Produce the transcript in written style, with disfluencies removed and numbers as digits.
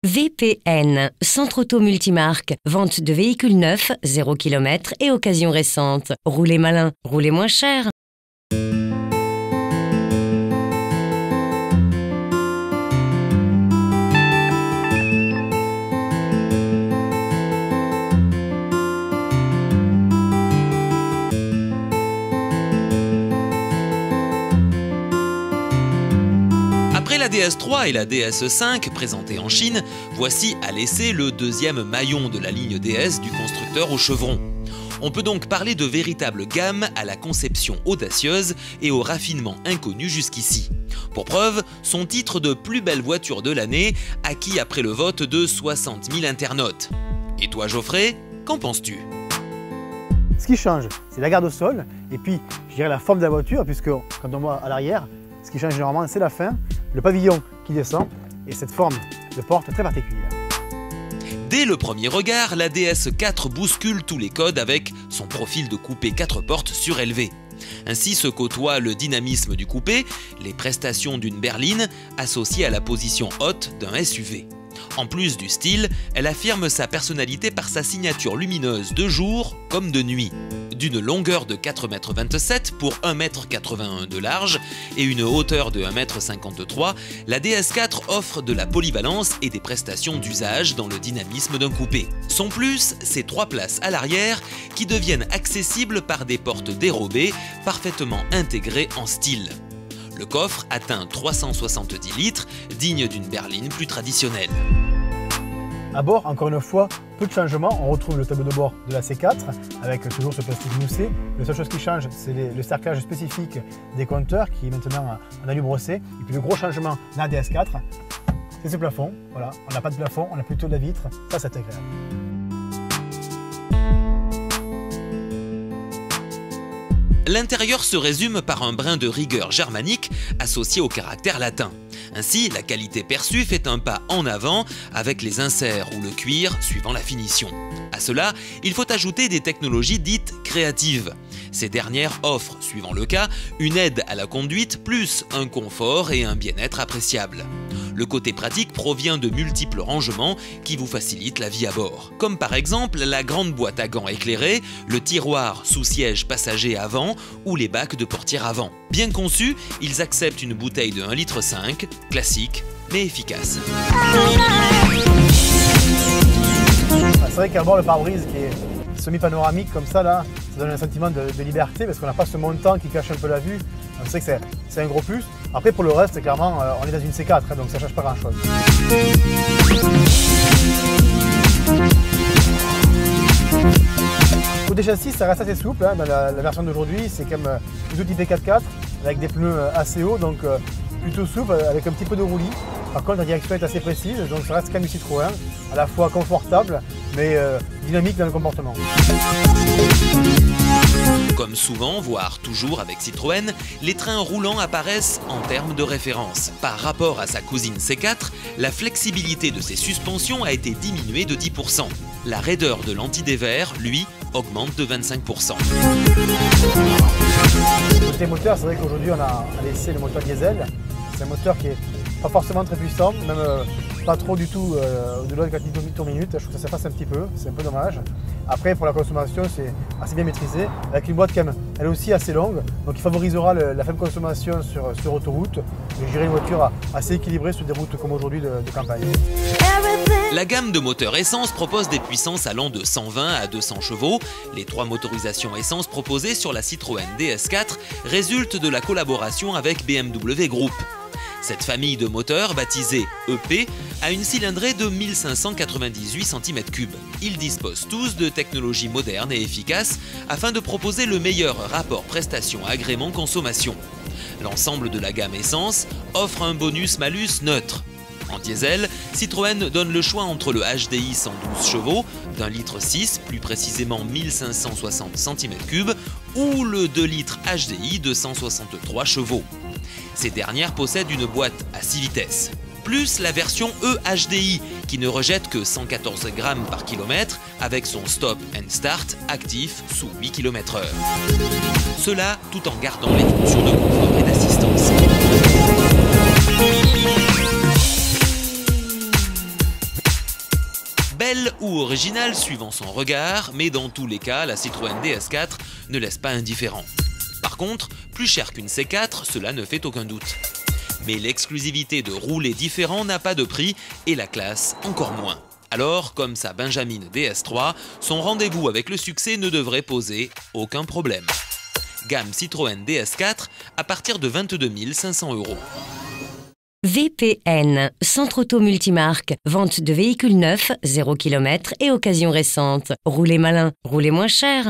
VPN, Centre Auto Multimarque, vente de véhicules neufs, 0 km et occasions récentes. Roulez malin, roulez moins cher. Après la DS3 et la DS5 présentées en Chine, voici à l'essai le deuxième maillon de la ligne DS du constructeur au chevron. On peut donc parler de véritable gamme à la conception audacieuse et au raffinement inconnu jusqu'ici. Pour preuve, son titre de plus belle voiture de l'année, acquis après le vote de 60 000 internautes. Et toi Geoffrey, qu'en penses-tu ? Ce qui change, c'est la garde au sol et puis je dirais la forme de la voiture, puisque quand on voit à l'arrière, ce qui change généralement c'est la fin, le pavillon qui descend et cette forme de porte très particulière. Dès le premier regard, la DS4 bouscule tous les codes avec son profil de coupé 4 portes surélevé. Ainsi se côtoie le dynamisme du coupé, les prestations d'une berline associées à la position haute d'un SUV. En plus du style, elle affirme sa personnalité par sa signature lumineuse de jour comme de nuit. D'une longueur de 4,27 m pour 1,81 m de large et une hauteur de 1,53 m, la DS4 offre de la polyvalence et des prestations d'usage dans le dynamisme d'un coupé. Son plus, c'est 3 places à l'arrière qui deviennent accessibles par des portes dérobées parfaitement intégrées en style. Le coffre atteint 370 litres, digne d'une berline plus traditionnelle. À bord, encore une fois, peu de changements. On retrouve le tableau de bord de la C4 avec toujours ce plastique moussé. La seule chose qui change, c'est le cerclage spécifique des compteurs qui est maintenant en alu brossé. Et puis le gros changement de la DS4, c'est ce plafond. Voilà, on n'a pas de plafond, on a plutôt de la vitre. Ça, c'est agréable. L'intérieur se résume par un brin de rigueur germanique associé au caractère latin. Ainsi, la qualité perçue fait un pas en avant avec les inserts ou le cuir suivant la finition. À cela, il faut ajouter des technologies dites créatives. Ces dernières offrent, suivant le cas, une aide à la conduite plus un confort et un bien-être appréciables. Le côté pratique provient de multiples rangements qui vous facilitent la vie à bord. Comme par exemple la grande boîte à gants éclairée, le tiroir sous siège passager avant ou les bacs de portière avant. Bien conçus, ils acceptent une bouteille de 1,5 litre, classique mais efficace. C'est vrai qu'à bord, le pare-brise qui est semi-panoramique comme ça, là, ça donne un sentiment de liberté parce qu'on n'a pas ce montant qui cache un peu la vue. On sait que c'est un gros plus. Après, pour le reste, clairement, on est dans une C4, hein, donc ça ne change pas grand-chose. Côté châssis, ça reste assez souple. Hein, dans la version d'aujourd'hui, c'est quand même plutôt typé 4x4 avec des pneus assez hauts, donc plutôt souple avec un petit peu de roulis. Par contre, la direction est assez précise, donc ça reste quand même du Citroën, à la fois confortable, mais dynamique dans le comportement. Comme souvent, voire toujours avec Citroën, les trains roulants apparaissent en termes de référence. Par rapport à sa cousine C4, la flexibilité de ses suspensions a été diminuée de 10%. La raideur de l'antidévers, lui, augmente de 25%. Côté moteur, c'est vrai qu'aujourd'hui on a laissé le moteur diesel. C'est un moteur qui est pas forcément très puissant, même pas trop du tout au-delà de 4000 tours minute. Je trouve que ça s'efface un petit peu, c'est un peu dommage. Après, pour la consommation, c'est assez bien maîtrisé, avec une boîte quand même, elle aussi assez longue, donc il favorisera la faible consommation sur autoroute. Mais je dirais une voiture assez équilibrée sur des routes comme aujourd'hui de campagne. La gamme de moteurs essence propose des puissances allant de 120 à 200 chevaux. Les 3 motorisations essence proposées sur la Citroën DS4 résultent de la collaboration avec BMW Group. Cette famille de moteurs, baptisée EP, a une cylindrée de 1598 cm3. Ils disposent tous de technologies modernes et efficaces afin de proposer le meilleur rapport prestation-agrément-consommation. L'ensemble de la gamme essence offre un bonus-malus neutre. En diesel, Citroën donne le choix entre le HDI 112 chevaux d'1,6 litre, plus précisément 1560 cm3, ou le 2 litres HDI de 163 chevaux. Ces dernières possèdent une boîte à 6 vitesses, plus la version EHDI qui ne rejette que 114 grammes par kilomètre avec son stop and start actif sous 8 km/h. Cela tout en gardant les fonctions de confort et d'assistance. Belle ou originale suivant son regard, mais dans tous les cas, la Citroën DS4 ne laisse pas indifférent. Par contre, plus cher qu'une C4, cela ne fait aucun doute. Mais l'exclusivité de rouler différent n'a pas de prix et la classe encore moins. Alors, comme sa Benjamin DS3, son rendez-vous avec le succès ne devrait poser aucun problème. Gamme Citroën DS4 à partir de 22 500 €. VPN, Centre Auto Multimarque, vente de véhicules neufs, 0 km et occasion récente. Roulez malin, roulez moins cher.